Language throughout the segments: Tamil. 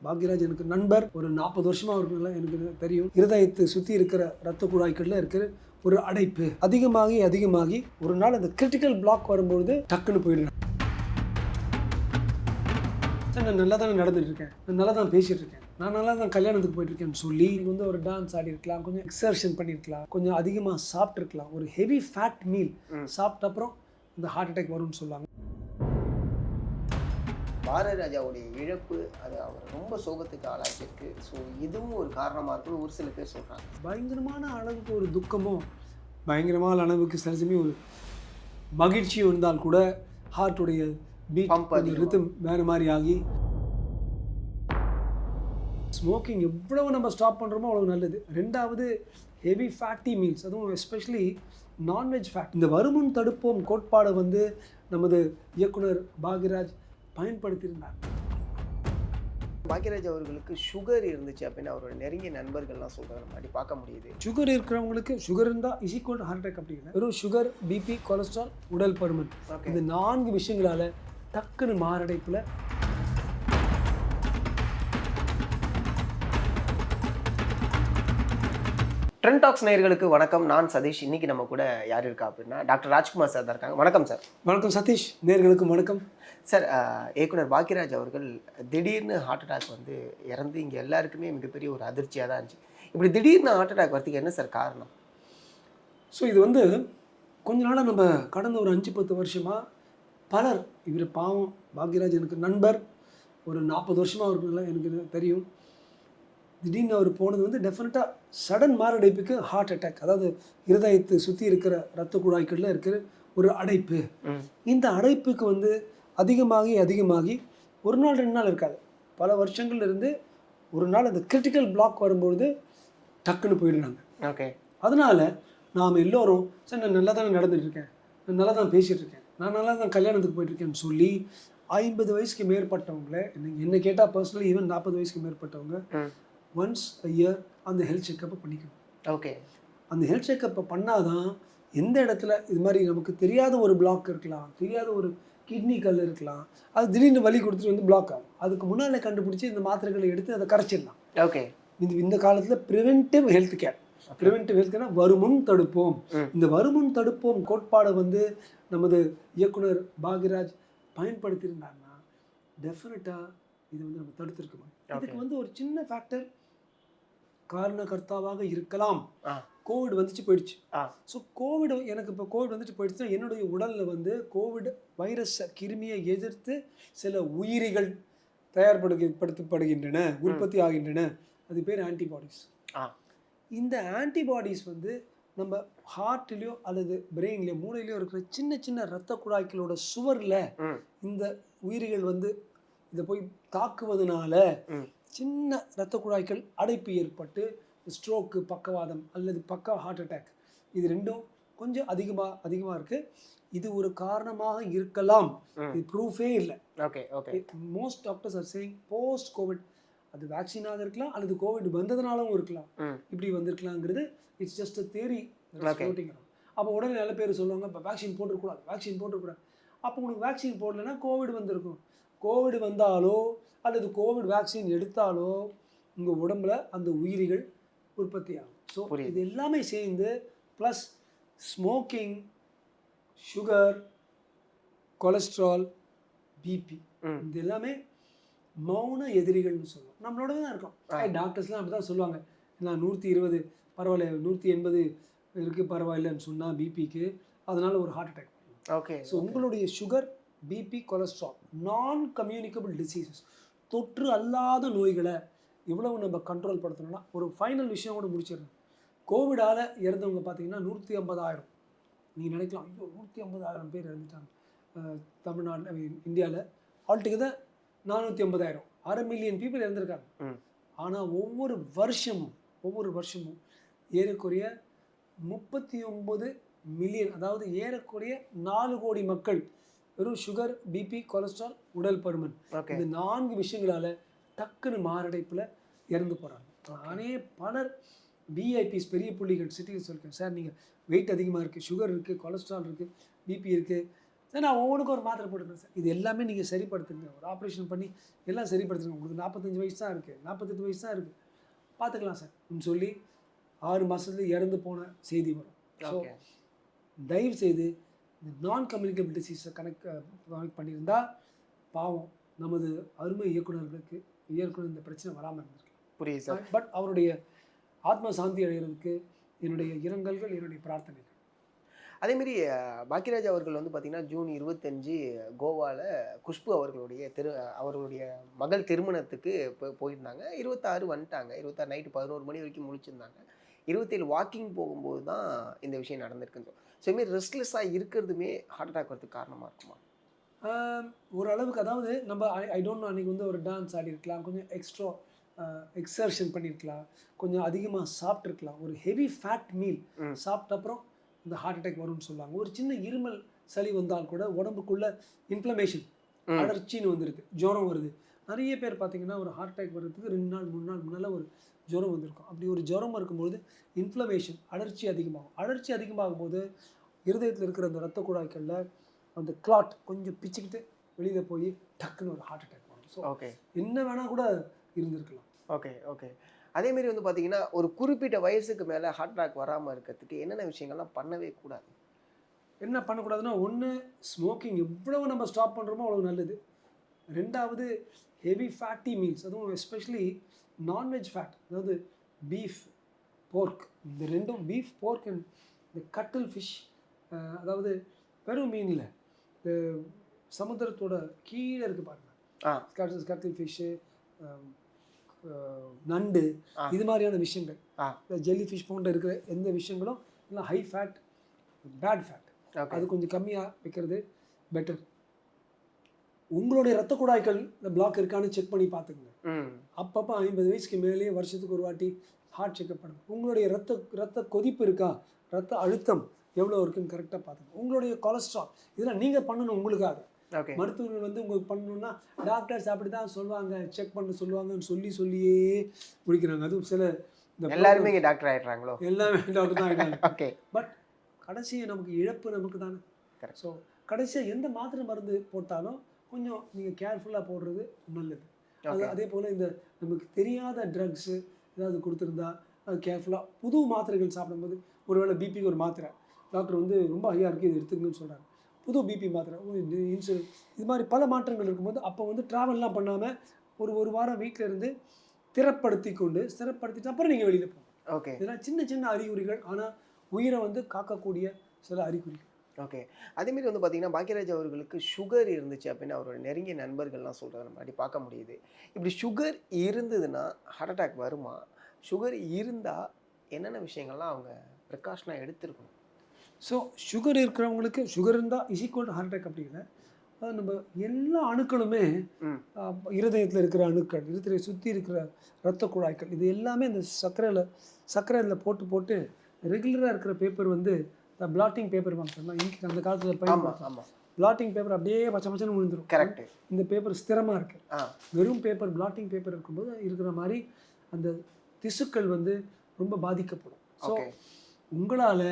பாக்யராஜ் எனக்கு நண்பர். ஒரு 40 வருஷமாக அவருக்கு எனக்கு தெரியும். இருதயத்தை சுற்றி இருக்கிற இரத்த குழாய்களில் இருக்கிற ஒரு அடைப்பு அதிகமாகி ஒரு நாள் அந்த கிரிட்டிக்கல் பிளாக் வரும்பொழுது டக்குன்னு போயிடுறேன். சார் நான் நல்லா தான் நடந்துட்டு இருக்கேன், நான் நல்லா தான் பேசிகிட்டு இருக்கேன், நான் நல்லா தான் கல்யாணத்துக்கு போயிட்டுருக்கேன்னு சொல்லி ஒரு டான்ஸ் ஆடி இருக்கலாம், கொஞ்சம் எக்ஸர்ஷன் பண்ணியிருக்கலாம், கொஞ்சம் அதிகமாக சாப்பிட்ருக்கலாம். ஒரு ஹெவி ஃபேட் மீல் சாப்பிட்ட அப்புறம் இந்த ஹார்ட் அட்டாக் வரும்னு சொல்லுவாங்க. பாரதிராஜாவுடைய இழப்பு அது அவர் ரொம்ப சோகத்துக்கு ஆளாக்கியிருக்கு. ஸோ இதுவும் ஒரு காரணமாக இருக்குன்னு ஒரு சில பேர் சொல்கிறாங்க. பயங்கரமான அளவுக்கு ஒரு துக்கமோ, பயங்கரமான அளவுக்கு சில சமயம் ஒரு மகிழ்ச்சியும் இருந்தால் கூட ஹார்ட்டுடைய பீட் ரிதம் வேறு மாதிரி ஆகி, ஸ்மோக்கிங் எவ்வளவு நம்ம ஸ்டாப் பண்ணுறோமோ அவ்வளோ நல்லது. ரெண்டாவது ஹெவி ஃபேட்டி மீல்ஸ், அதுவும் எஸ்பெஷலி நான்வெஜ் ஃபேட். இந்த வருமுன் தடுப்போம் கோட்பாடை நமது இயக்குனர் பாக்யராஜ் பயன்படுத்தியிருந்தார். பாக்யராஜ் அவர்களுக்கு சுகர் இருந்துச்சு அப்படின்னு அவரோட நெருங்கிய நண்பர்கள்லாம் சொல்கிறாங்க, மாதிரி பார்க்க முடியுது. சுகர் இருக்கிறவங்களுக்கு சுகர் இருந்தால் is equal to heart attack அப்படிங்கிறது. வெறும் சுகர், பிபி, கொலஸ்ட்ரால், உடல் பருமன், இந்த 4 விஷயங்களால் டக்குன்னு மாரடைப்பில் ட்ரெண்ட் டாக்ஸ் நேயர்களுக்கு வணக்கம். நான் சதீஷ். இன்னைக்கு நம்ம கூட யார் இருக்கா அப்படின்னா டாக்டர் ராஜ்குமார் சார் தான் இருக்காங்க. வணக்கம் சார். வணக்கம் சதீஷ். நேயர்களுக்கும் வணக்கம் சார். இயக்குனர் பாக்யராஜ் அவர்கள் திடீர்னு ஹார்ட் அட்டாக் இறந்து இங்கே எல்லாருக்குமே மிகப்பெரிய ஒரு அதிர்ச்சியாக தான் இருந்துச்சு. இப்படி திடீர்னு ஹார்ட் அட்டாக் வரதுக்கு என்ன சார் காரணம்? ஸோ இது கொஞ்ச நாளாக நம்ம கடந்த ஒரு 5-10 வருஷமாக பலர், இவர் பாவம் பாக்யராஜ் எனக்கு நண்பர், ஒரு 40 வருஷமாக அவருக்கு எனக்கு தெரியும். திடீர்னு அவர் போனது டெஃபினட்டாக சடன் மாரடைப்புக்கு ஹார்ட் அட்டாக், அதாவது இருதயத்தை சுற்றி இருக்கிற இரத்த குழாய்களில் இருக்கிற ஒரு அடைப்பு. இந்த அடைப்புக்கு அதிகமாகி ஒரு நாள் 2 நாள் இருக்காது, பல வருஷங்கள்ல இருந்து ஒரு நாள் அந்த கிரிட்டிக்கல் பிளாக் வரும்பொழுது டக்குன்னு போயிடுறாங்க. ஓகே. அதனால் நாம் எல்லோரும் சார் நான் நல்லா தானே நடந்துட்டு இருக்கேன், நான் நல்லா தான் பேசிகிட்டு இருக்கேன், நான் நல்லா தான் கல்யாணத்துக்கு போயிட்டுருக்கேன்னு சொல்லி 50 வயசுக்கு மேற்பட்டவங்கள என்ன கேட்டால் பர்சனலி ஈவன் 40 வயசுக்கு மேற்பட்டவங்க ஒன்ஸ் அ இயர் அந்த ஹெல்த் செக்கப்பை பண்ணிக்கணும். ஓகே. அந்த ஹெல்த் செக்கப்பை பண்ணாதான் எந்த இடத்துல இது மாதிரி நமக்கு தெரியாத ஒரு பிளாக் இருக்கலாம், தெரியாத ஒரு கிட்னி கல் இருக்கலாம், அது திடீர்னு வலி கொடுத்துட்டு பிளாக் ஆகும். அதுக்கு முன்னால் கண்டுபிடிச்சி இந்த மாத்திரைகளை எடுத்து அதை கரைச்சிடலாம். ஓகே. இந்த காலத்தில் preventive health care. Preventive health கேர்னா வருமுன் தடுப்போம். இந்த வருமுன் தடுப்போம் கோட்பாடை நமது இயக்குனர் பாக்யராஜ் பயன்படுத்தியிருந்தாங்கன்னா டெஃபினட்டாக இது நம்ம தடுத்திருக்கணும். இதுக்கு ஒரு சின்ன ஃபேக்டர் காரணகர்த்தாவாக இருக்கலாம். கோவிட் போயிடுச்சு. ஸோ கோவிட் எனக்கு இப்போ கோவிட் போயிடுச்சுன்னா என்னுடைய உடலில் கோவிட் வைரஸ் கிருமியை எதிர்த்து சில உயிரிகள் தயார்படுத்தப்படுகின்றன, உற்பத்தி ஆகின்றன. அது பேர் ஆன்டிபாடிஸ். இந்த ஆன்டிபாடிஸ் நம்ம ஹார்ட்லேயோ அல்லது பிரெயின்லேயோ மூளையிலையோ இருக்கிற சின்ன சின்ன இரத்த குழாய்களோட சுவரில் இந்த உயிரிகள் இதை போய் தாக்குவதனால சின்ன இரத்த குழாய்கள் அடைப்பு ஏற்பட்டு ஸ்ட்ரோக்கு, பக்கவாதம் அல்லது ஹார்ட் அட்டாக், இது ரெண்டும் கொஞ்சம் அதிகமாக இருக்குது. இது ஒரு காரணமாக இருக்கலாம். இது ப்ரூஃபே இல்லை. Okay. Okay. Most doctors are saying post Covid, அது வேக்சினாக இருக்கலாம் அல்லது கோவிட் வந்ததுனாலும் இருக்கலாம், இப்படி வந்திருக்கலாங்கிறது இட்ஸ் ஜஸ்ட் அ தியரி. அப்போ உடனே நல்ல பேர் சொல்லுவாங்க, இப்போ வேக்சின் போட்டுருக்கூடாது. அப்போ உனக்கு வேக்சின் போடலைன்னா கோவிட் வந்திருக்கும். கோவிட் வந்தாலோ அல்லது கோவிட் வேக்சின் எடுத்தாலோ உங்கள் உடம்புல அந்த உயிரிகள் உற்பத்தி ஆகும். ஸோ இது எல்லாமே சேர்ந்து plus smoking, sugar, cholesterol, BP, இது எல்லாமே மௌன எதிரிகள்னு சொல்லுவோம். நம்மளோட தான் இருக்கோம். டாக்டர்ஸ்லாம் அப்படி தான் சொல்லுவாங்க, நான் 120 பரவாயில்ல, 180 இருக்குது பரவாயில்லன்னு சொன்னால் பிபிக்கு, அதனால் ஒரு ஹார்ட் அட்டாக். ஓகே. ஸோ உங்களுடைய sugar, BP, cholesterol, non communicable diseases, தொற்று அல்லாத நோய்களை இவ்வளவு நம்ம கண்ட்ரோல் படுத்தணும்னா ஒரு ஃபைனல் விஷயம் கூட முடிச்சிடுறேன். கோவிடால் இறந்தவங்க பார்த்தீங்கன்னா 150,000. நீங்கள் நினைக்கலாம், ஐயோ 150,000 பேர் இறந்துட்டாங்க தமிழ்நாடு, இந்தியாவில் ஆல்டுகெதர் 450,000, 500,000 பீப்புள் இறந்துருக்காங்க. ஆனால் ஒவ்வொரு வருஷமும் ஏறக்குறைய 39 மில்லியன், அதாவது ஏறக்குறைய 4 கோடி மக்கள் வெறும் சுகர், பிபி, கொலஸ்ட்ரால், உடல் பருமன், இந்த 4 விஷயங்களால் டக்குன்னு மாரடைப்பில் இறந்து போகிறாங்க. நானே பலர் விஐபிஸ், பெரிய புள்ளிகள் சிட்டியில் சொல்லியிருக்கேன், சார் நீங்கள் வெயிட் அதிகமாக இருக்குது, சுகர் இருக்குது, கொலஸ்ட்ரால் இருக்குது, பிபி இருக்குது, சார் நான் ஒவ்வொன்றுக்கும் ஒரு மாத்திரை போட்டுக்கிறேன் சார். இது எல்லாமே நீங்கள் சரிப்படுத்துங்க, ஒரு ஆப்ரேஷன் பண்ணி எல்லாம் சரிப்படுத்துங்க. உங்களுக்கு 45 வயசு தான் இருக்குது, 48 வயசு தான் இருக்குது, பார்த்துக்கலாம் சார் சொல்லி 6 மாதத்துல இறந்து போன செய்தி வரும். ஸோ தயவு செய்து இந்த நான் கம்யூனிகபிள் டிசீஸை கனெக்ட் பண்ணியிருந்தா பாவம் நமது அருமை இயக்குனர்களுக்கு இந்த பிரச்சனை வராமல் இருந்திருக்கு. புரியுது சார். பட் அவருடைய ஆத்ம சாந்தி அடைகிறதுக்கு என்னுடைய இரங்கல்கள், என்னுடைய பிரார்த்தனைகள். அதேமாரி பாக்கியராஜ் அவர்கள் வந்து பார்த்திங்கன்னா ஜூன் 25 கோவாவில் குஷ்பு அவர்களுடைய மகள் திருமணத்துக்கு போயிருந்தாங்க. 26 வந்துட்டாங்க. 26 நைட்டு 11 மணி வரைக்கும் முழிச்சிருந்தாங்க. 27 வாக்கிங் போகும்போது தான் இந்த விஷயம் நடந்திருக்குன்னு. ஸோ இதுமாரி ரெஸ்ட்லெஸ்ஸாக இருக்கிறதுமே ஹார்ட் அட்டாக் வரதுக்கு காரணமாக இருக்குமா? ஓரளவுக்கு. அதாவது நம்ம ஐ டோன்ட் நோ, அன்றைக்கி வந்து ஒரு டான்ஸ் ஆடி இருக்கலாம், கொஞ்சம் எக்ஸ்ட்ரா எக்ஸர்ஷன் பண்ணியிருக்கலாம், கொஞ்சம் அதிகமாக சாப்பிட்ருக்கலாம். ஒரு ஹெவி ஃபேட் மீல் சாப்பிட்ட அப்புறம் இந்த ஹார்ட் அட்டாக் வரும்னு சொல்லுவாங்க. ஒரு சின்ன இருமல் சளி வந்தால் கூட உடம்புக்குள்ள இன்ஃப்ளமேஷன், அலர்ச்சின்னு வந்துருக்கு, ஜுரம் வருது. நிறைய பேர் பார்த்தீங்கன்னா ஒரு ஹார்ட் அட்டாக் வர்றதுக்கு 2 நாள் 3 நாள் முன்னால் ஒரு ஜுரம் வந்திருக்கும். அப்படி ஒரு ஜுரம் இருக்கும்போது இன்ஃப்ளமேஷன், அலர்ச்சி அதிகமாகும். அலர்ச்சி அதிகமாகும் போது இருதயத்தில் இருக்கிற அந்த ரத்த குழாய்களில் அந்த கிளாட் கொஞ்சம் பிச்சுக்கிட்டு வெளியில் போய் டக்குன்னு ஒரு ஹார்ட் அட்டாக் வரும். ஸோ என்ன வேணால் கூட இருந்திருக்கலாம். ஓகே. அதேமாரி வந்து பார்த்தீங்கன்னா ஒரு குறிப்பிட்ட வயசுக்கு மேலே ஹார்ட் அட்டாக் வராமல் இருக்கிறதுக்கு என்னென்ன விஷயங்கள்லாம் பண்ணவே கூடாது? என்ன பண்ணக்கூடாதுன்னா, ஒன்று ஸ்மோக்கிங் எவ்வளவு நம்ம ஸ்டாப் பண்ணுறோமோ அவ்வளோ நல்லது. 2வது ஹெவி ஃபேட்டி மீல்ஸ், அதுவும் எஸ்பெஷலி நான்வெஜ் ஃபேட், அதாவது பீஃப், போர்க், இந்த ரெண்டும் பீஃப், போர்க் அண்ட் இந்த கட்டில் ஃபிஷ், அதாவது பெரும் மீனில் இந்த சமுத்திரத்தோட கீழே இருக்குது பாருங்கள், கட்டில் ஃபிஷ்ஷு, நண்டு, இது மாதிரியான விஷயங்கள், ஜெல்லி ஃபிஷ் போன்ற இருக்கிற எந்த விஷயங்களும் எல்லாம் ஹை ஃபேட், பேட் ஃபேட், அது கொஞ்சம் கம்மியாக வைக்கிறது பெட்டர். உங்களுடைய ரத்த குழாய்கள் இந்த பிளாக் இருக்கான்னு செக் பண்ணி பார்த்துக்குங்க. அப்பப்போ 50 வயசுக்கு மேலேயே வருஷத்துக்கு ஒரு வாட்டி ஹார்ட் செக்அப் பண்ணுங்க. உங்களுடைய ரத்த கொதிப்பு இருக்கா, ரத்த அழுத்தம் எவ்வளோ இருக்குன்னு கரெக்டாக பார்த்துங்க. உங்களுடைய கொலஸ்ட்ரால், இதெல்லாம் நீங்கள் பண்ணணும் உங்களுக்காக. மருத்துவர்கள் வந்து உங்களுக்கு பண்ணணும்னா டாக்டர்ஸ் அப்படி தான் சொல்லுவாங்க, செக் பண்ண சொல்லுவாங்கன்னு சொல்லியே முடிக்கிறாங்க. அதுவும் சில எல்லாருமே டாக்டர் ஆகிடுறாங்களோ, எல்லாமே டாக்டர் தான் ஆகிட்டாங்க. பட் கடைசியை நமக்கு இழப்பு நமக்கு தானே. ஸோ கடைசியாக எந்த மாத்திரை மருந்து போட்டாலும் கொஞ்சம் நீங்கள் கேர்ஃபுல்லாக போடுறது நல்லது. அதே போல் இந்த நமக்கு தெரியாத ட்ரக்ஸு ஏதாவது கொடுத்துருந்தா அது கேர்ஃபுல்லாக. புது மாத்திரைகள் சாப்பிடும்போது ஒருவேளை பிபிக்கு ஒரு மாத்திரை டாக்டர் வந்து ரொம்ப ஹையாக இருக்குது, இது எடுத்துக்கணும்னு சொல்கிறாங்க. புது பிபி மாத்திரை, இன்சுலின், இது மாதிரி பல மாற்றங்கள் இருக்கும்போது அப்போ வந்து ட்ராவல்லாம் பண்ணாமல் ஒரு வாரம் வீட்டில் இருந்து ஸ்திரப்படுத்திட்டு அப்புறம் நீங்கள் வெளியில் போகணும். இதெல்லாம் சின்ன அறிகுறிகள், ஆனால் உயிரை வந்து காக்கக்கூடிய சில அறிகுறிகள். அதேமாரி வந்து பார்த்தீங்கன்னா பாக்கியராஜ் அவர்களுக்கு சுகர் இருந்துச்சு அப்படின்னு அவரோட நெருங்கிய நண்பர்கள்லாம் சொல்கிறத நம்ம அப்படி பார்க்க முடியுது. இப்படி சுகர் இருந்ததுன்னா ஹார்ட் அட்டாக் வருமா? சுகர் இருந்தால் என்னென்ன விஷயங்கள்லாம் அவங்க ப்ரிகாஷனாக எடுத்துருக்கணும்? ஸோ சுகர் இருக்கிறவங்களுக்கு சுகர் இருந்தால் ஈக்குவல் ஹார்ட் அட்டாக் அப்படிங்கிற, அதாவது நம்ம எல்லா அணுக்களுமே இருதயத்தில் இருக்கிற அணுக்கள், இருதயத்தை சுற்றி இருக்கிற இரத்த குழாய்கள், இது எல்லாமே இந்த சர்க்கரையில் போட்டு ரெகுலராக இருக்கிற பேப்பர் வந்து பிளாட்டிங் பேப்பர் வாங்கிட்டோம்னா இங்க் அந்த காலத்தில் பயன்படுத்தலாம். பிளாட்டிங் பேப்பர் அப்படியே பச்சை விழுந்துடும். கரெக்ட். இந்த பேப்பர் ஸ்திரமாக இருக்குது. வெறும் பேப்பர், பிளாட்டிங் பேப்பர் இருக்கும்போது இருக்கிற மாதிரி அந்த திசுக்கள் வந்து ரொம்ப பாதிக்கப்படும். ஸோ உங்களால்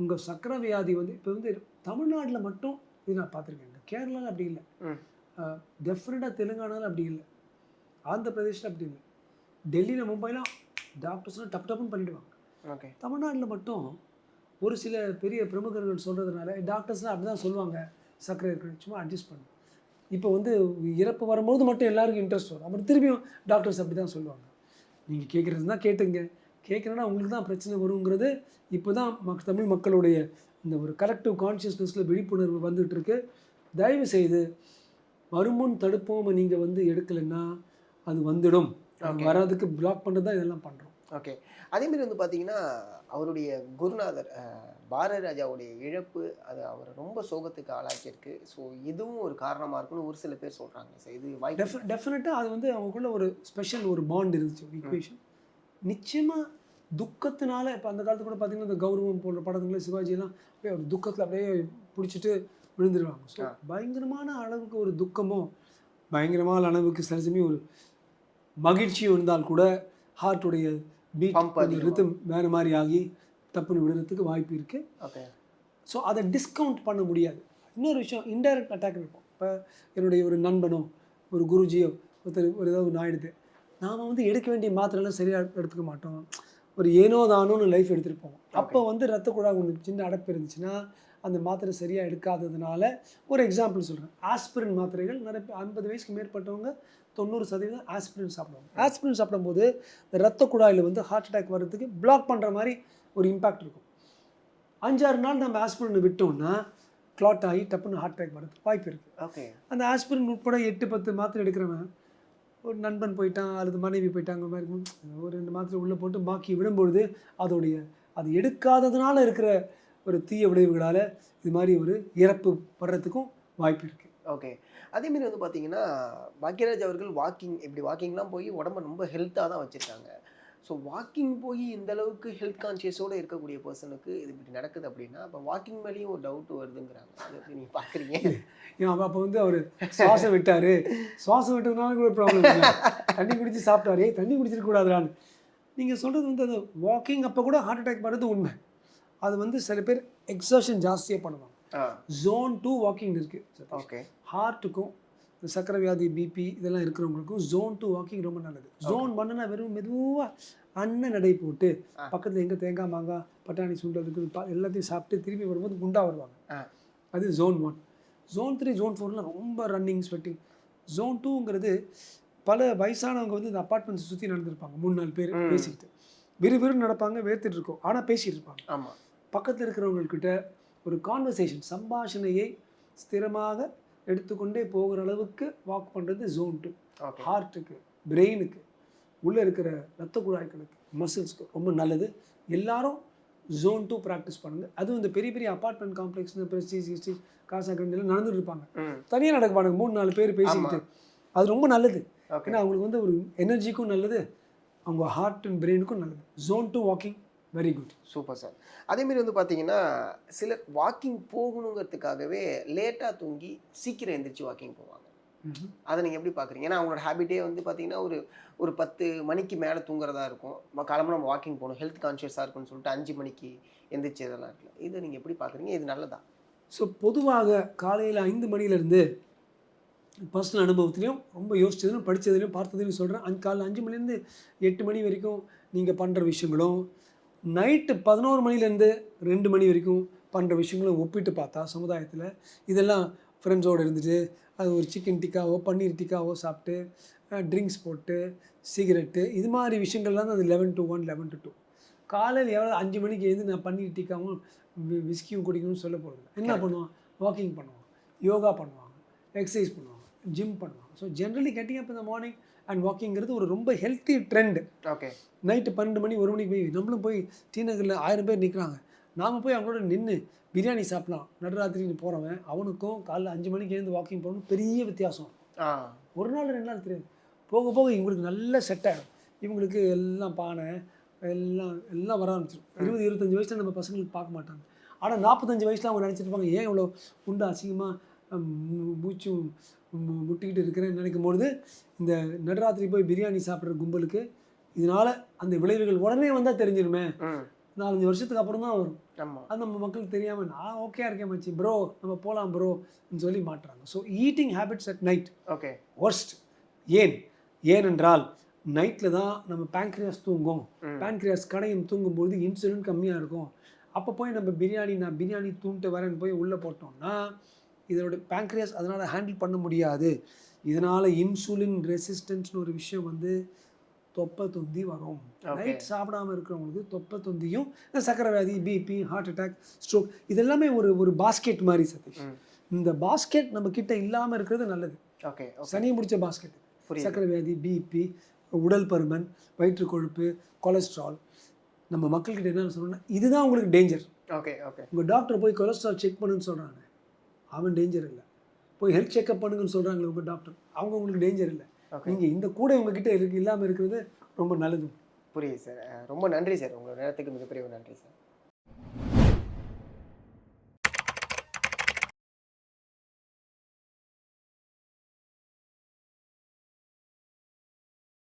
உங்கள் சர்க்கரை வியாதி வந்து இப்போ வந்து தமிழ்நாட்டில் மட்டும் இது நான் பார்த்துருக்கேன், கேரளாவில் அப்படி இல்லை, டெஃபினட்டாக தெலுங்கானாவில் அப்படி இல்லை, ஆந்திர பிரதேஷில் அப்படி இல்லை, டெல்லியில் மும்பைலாம் டாக்டர்ஸ்லாம் டப்புன்னு பண்ணிவிடுவாங்க. தமிழ்நாட்டில் மட்டும் ஒரு சில பெரிய பிரமுகர்கள் சொல்கிறதுனால டாக்டர்ஸ்லாம் அப்படி தான் சொல்லுவாங்க, சர்க்கரை இருக்கிறது சும்மா அட்ஜஸ்ட் பண்ணு. இப்போ வந்து இறப்பு வரும்போது மட்டும் எல்லாருக்கும் இன்ட்ரெஸ்ட் வரும், அப்புறம் திரும்பியும் டாக்டர்ஸ் அப்படி தான் சொல்லுவாங்க. நீங்கள் கேட்குறது தான் கேட்டுங்க, கேட்குறேன்னா உங்களுக்கு தான் பிரச்சனை வருங்கிறது இப்போ தான் தமிழ் மக்களுடைய இந்த ஒரு கலெக்டிவ் கான்ஷியஸ்னஸில் விழிப்புணர்வு வந்துட்டுருக்கு. தயவு செய்து வருமுன் தடுப்போம் நீங்கள் வந்து எடுக்கலைன்னா அது வந்துடும். வராதுக்கு பிளாக் பண்ணுறது தான் இதெல்லாம் பண்ணுறோம். அதேமாரி வந்து பார்த்தீங்கன்னா அவருடைய குருநாதர் பாரதிராஜாவுடைய இழப்பு அது அவரை ரொம்ப சோகத்துக்கு ஆளாக்கியிருக்கு. ஸோ இதுவும் ஒரு காரணமாக இருக்குன்னு ஒரு சில பேர் சொல்கிறாங்க. ஸோ இது டெஃபினட்டாக அது வந்து அவங்களுக்குள்ள ஒரு ஸ்பெஷல் ஒரு பாண்ட் இருந்துச்சு, ஒரு ஈக்குவேஷன். நிச்சயமாக துக்கத்தினால இப்போ அந்த காலத்து கூட பார்த்தீங்கன்னா இந்த கௌரவம் போன்ற படத்துல சிவாஜியெல்லாம் அப்படியே ஒரு துக்கத்தில் அப்படியே பிடிச்சிட்டு விழுந்துருவாங்க. ஸோ பயங்கரமான அளவுக்கு ஒரு துக்கமோ பயங்கரமான அளவுக்கு சில சமயம் ஒரு மகிழ்ச்சி இருந்தால் கூட ஹார்ட்டுடைய பீட் ரிதம் வேறு மாதிரி ஆகி தப்புன்னு விடுறதுக்கு வாய்ப்பு இருக்குது. ஸோ அதை டிஸ்கவுண்ட் பண்ண முடியாது. இன்னொரு விஷயம் இன்டைரக்ட் அட்டாக் இருக்கும். இப்போ என்னுடைய ஒரு நண்பனோ ஒரு குருஜியோ ஒருத்தர் ஒரு ஏதாவது ஒன்று ஆகிடுது, நாம் வந்து எடுக்க வேண்டிய மாத்திரைலாம் சரியாக எடுத்துக்க மாட்டோம், ஒரு ஏனோ தானோன்னு லைஃப் எடுத்துகிட்டு போவோம். அப்போ வந்து ரத்த குழாய் ஒன்று சின்ன அடைப்பு இருந்துச்சுன்னா அந்த மாத்திரை சரியாக எடுக்காததுனால, ஒரு எக்ஸாம்பிள் சொல்கிறேன், ஆஸ்பிரின் மாத்திரைகள் நிறைய 50 வயசுக்கு மேற்பட்டவங்க 90% ஆஸ்பிரின் சாப்பிடுவாங்க. ஆஸ்பிரின் சாப்பிடும்போது இந்த ரத்த குழாயில் வந்து ஹார்ட் அட்டாக் வர்றதுக்கு பிளாக் பண்ணுற மாதிரி ஒரு இம்பாக்ட் இருக்கும். 5-6 நாள் நம்ம ஆஸ்பிரின் விட்டோம்னா கிளாட் ஆகி டப்புன்னு ஹார்ட் அட்டாக் வரதுக்கு வாய்ப்பு இருக்குது. ஓகே. அந்த ஆஸ்பிரின் உட்பட 8-10 மாத்திரை எடுக்கிறவன், ஒரு நண்பன் போயிட்டான் அல்லது மனைவி போயிட்டாங்க மாதிரி ஒரு 2 மாத்திரை உள்ளே போட்டு பாக்கி விடும்பொழுது அது எடுக்காததுனால இருக்கிற ஒரு தீய விளைவுகளால் இது மாதிரி ஒரு இறப்பு வர்றதுக்கும் வாய்ப்பு இருக்குது. ஓகே. அதேமாரி வந்து பார்த்தீங்கன்னா பாக்யராஜ் அவர்கள் வாக்கிங்லாம் போய் உடம்ப ரொம்ப ஹெல்த்தாக தான் வச்சுருக்காங்க. ஸோ வாக்கிங் போய் இந்த அளவுக்கு ஹெல்த் கான்ஷியஸோடு இருக்கக்கூடிய பர்சனுக்கு இது இப்படி நடக்குது அப்படின்னா, அப்போ வாக்கிங் மேலேயும் ஒரு டவுட் வருதுங்கிறாங்க. அது எப்படி நீங்கள் பார்க்குறீங்க? ஏன் அப்போ வந்து அவர் சுவாசம் விட்டார், சுவாசம் விட்டதுனால கூட ப்ராப்ளம் இல்லை, தண்ணி குடிச்சு சாப்பிட்டாரு, தண்ணி குடிச்சிருக்கூடாதுறான்னு நீங்கள் சொல்கிறது வந்து அது வாக்கிங் அப்போ கூட ஹார்ட் அட்டாக் வர்றது உண்மை. அது வந்து சில பேர் எக்ஸர்ஷன் ஜாஸ்தியாக பண்ணுவாங்க. ஜோன் 2 வாக்கிங் இருக்குது. ஓகே. ஹார்ட்டுக்கும் இந்த சக்கரை வியாதி பிபி இதெல்லாம் இருக்கிறவங்களுக்கும் ஜோன் 2 வாக்கிங் ரொம்ப நல்லது. ஜோன் 1னா வெறும் மெதுவாக அண்ணன் நடை போட்டு பக்கத்தில் எங்கே தேங்காய் மாங்காய் பட்டாணி சுண்டல் இருக்குது எல்லாத்தையும் சாப்பிட்டு திரும்பி வரும்போது குண்டா வருவாங்க. அது ஜோன் 1. ஜோன் 3 ஜோன் 4லாம் ரொம்ப ரன்னிங் ஸ்வெட்டிங். ஜோன் 2ங்கிறது பல வயசானவங்க வந்து இந்த அப்பார்ட்மெண்ட்ஸ் சுற்றி நடந்திருப்பாங்க, 3-4 பேர் பேசிக்கிட்டு விறுவிறுன்னு நடப்பாங்க, வேர்த்துட்டு இருக்கோம், ஆனால் பேசிகிட்டு இருப்பாங்க. ஆமாம். பக்கத்தில் இருக்கிறவங்கக்கிட்ட ஒரு கான்வர்சேஷன் சம்பாஷணையை ஸ்திரமாக எடுத்துக்கொண்டே போகிற அளவுக்கு வாக் பண்ணுறது ஜோன் 2. ஹார்ட்டுக்கு, பிரெயினுக்கு, உள்ளே இருக்கிற ரத்த குழாய்களுக்கு, மசில்ஸ்க்கு ரொம்ப நல்லது. எல்லாரும் ஜோன் 2 ப்ராக்டிஸ் பண்ணுங்கள். அதுவும் இந்த பெரிய பெரிய அப்பார்ட்மெண்ட் காம்ப்ளெக்ஸ், இந்த பிரஸ்டீஜ் காசா கண்டிலாம் நடந்துட்டு இருப்பாங்க, தனியாக நடக்க மாட்டாங்க, 3-4 பேர் பேசிக்கிட்டு. அது ரொம்ப நல்லது. ஏன்னா அவங்களுக்கு வந்து ஒரு எனர்ஜிக்கும் நல்லது, அவங்க ஹார்ட் அண்ட் பிரெயினுக்கும் நல்லது. Zone 2 walking very good. Super sir. அதேமாரி வந்து பார்த்தீங்கன்னா சிலர் வாக்கிங் போகணுங்கிறதுக்காகவே லேட்டாக தூங்கி சீக்கிரம் எழுந்திரிச்சு வாக்கிங் போவாங்க. அதை நீங்கள் எப்படி பார்க்குறீங்க? ஏன்னா அவங்களோட ஹேபிட்டே வந்து பார்த்தீங்கன்னா ஒரு 10 மணிக்கு மேலே தூங்குறதா இருக்கும். காலமாக நம்ம வாக்கிங் போகணும், ஹெல்த் கான்ஷியஸாக இருக்குன்னு சொல்லிட்டு 5 மணிக்கு எந்திரிச்சு இதெல்லாம் இருக்குல்ல, இதை நீங்கள் எப்படி பார்க்குறீங்க? இது நல்லதா? ஸோ பொதுவாக காலையில் 5 மணிலேருந்து பர்சனல் அனுபவத்துலேயும் ரொம்ப யோசிச்சதுலையும் படித்ததுலையும் பார்த்ததுலையும் சொல்கிறேன், காலையில் 5 மணிலேருந்து 8 மணி வரைக்கும் நீங்கள் பண்ணுற விஷயங்களும் நைட்டு 11 மணிலேருந்து 2 மணி வரைக்கும் பண்ணுற விஷயங்களும் ஒப்பிட்டு பார்த்தா சமுதாயத்தில் இதெல்லாம் ஃப்ரெண்ட்ஸோடு இருந்துட்டு அது ஒரு சிக்கன் டிக்காவோ பன்னீர் டிக்காவோ சாப்பிட்டு ட்ரிங்க்ஸ் போட்டு சிகரெட்டு இது மாதிரி விஷயங்கள்லாம் தான் அது 11 to 1 11 to 2. காலையில் எவ்வளோ 5 மணிக்கு எழுந்து நான் பன்னீர் டிக்காவும் விஸ்கியும் குடிக்கணும்னு சொல்ல போகிறது. என்ன பண்ணுவான்? வாக்கிங் பண்ணுவான், யோகா பண்ணுவாங்க, எக்ஸசைஸ் பண்ணுவாங்க, ஜிம் பண்ணுவாங்க. ஸோ ஜென்ரலி கெட்டிங் அப் இந்த மார்னிங் அண்ட் வாக்கிங்கிறது ஒரு ரொம்ப ஹெல்த்தி ட்ரெண்டு. ஓகே. நைட்டு 12 மணி 1 மணிக்கு போய் நம்மளும் போய் டி நகரில் 1000 பேர் நிற்கிறாங்க, நாம் போய் அவங்களோட நின்று பிரியாணி சாப்பிட்லாம். நடுராத்திரின்னு போகிறவன் அவனுக்கும் காலைல 5 மணிக்கு எழுந்து வாக்கிங் போகணும் பெரிய வித்தியாசம். ஒரு நாள் 2 நாள் தெரியாது, போக போக இவங்களுக்கு நல்ல செட் ஆகிடும். இவங்களுக்கு எல்லாம் பானை எல்லாம் வர ஆரம்பிச்சிடும். 20-25 வயசில் நம்ம பசங்களுக்கு பார்க்க மாட்டாங்க. ஆனால் 45 வயசில் அவங்க நினச்சிருப்பாங்க, ஏன் இவ்வளோ உண்டு அசிங்கமாக மூச்சு முட்டிக்கிட்டு இருக்கிறேன்னு நினைக்கும் பொழுது இந்த நடுராத்திரி போய் பிரியாணி சாப்பிட்ற கும்பலுக்கு இதனால் அந்த விளைவுகள் உடனே வந்தால் தெரிஞ்சிருமே, 4-5 வருஷத்துக்கு அப்புறம் தான் வரும். அது நம்ம மக்களுக்கு தெரியாமல் நான் ஓகே இருக்கேன் மச்சி ப்ரோ நம்ம போகலாம் ப்ரோன்னு சொல்லி மாட்டுறாங்க. So eating habits at night okay worst. ஏனென்றால் நைட்டில் தான் நம்ம பேங்க்ரியாஸ் தூங்கும். பேங்க்ரியாஸ் கடையும் தூங்கும்போது இன்சுலின் கம்மியாக இருக்கும். அப்போ போய் நம்ம நான் பிரியாணி தூண்ட்டு வரேன்னு போய் உள்ளே போட்டோம்னா இதோட பேங்க்ரியாஸ் அதனால் ஹேண்டில் பண்ண முடியாது. இதனால் இன்சுலின் ரெசிஸ்டன்ஸ்னு ஒரு விஷயம் வந்து தொப்பை தொந்தி வரும். நைட் சாப்பிடாமல் இருக்கிறவங்களுக்கு தொப்பை தொந்தியும் சக்கரை வியாதி, பிபி, ஹார்ட் அட்டாக், ஸ்ட்ரோக் இதெல்லாமே ஒரு பாஸ்கெட் மாதிரி சதீஷ். இந்த பாஸ்கெட் நம்ம கிட்ட இல்லாமல் இருக்கிறது நல்லது. சனி முடிச்ச பாஸ்கெட் சக்கரை வியாதி, பிபி, உடல் பருமன், வயிற்று கொழுப்பு, கொலஸ்ட்ரால். நம்ம மக்கள்கிட்ட என்ன சொல்லணும்னா இதுதான் உங்களுக்கு டேஞ்சர். உங்கள் டாக்டர் போய் கொலஸ்ட்ரால் செக் பண்ணுன்னு சொல்கிறாங்க, அவன் டேஞ்சர் இல்லை. போய் ஹெல்த் செக்அப் பண்ணுங்கன்னு சொல்கிறாங்களே உங்கள் டாக்டர், அவங்க உங்களுக்கு டேஞ்சர் இல்லை. நீங்கள் இந்த கூட உங்ககிட்ட இல்லாமல் இருக்கிறது ரொம்ப நல்லது. புரியுது சார். ரொம்ப நன்றி சார், உங்களோட நேரத்துக்கு மிகப்பெரிய நன்றி சார்.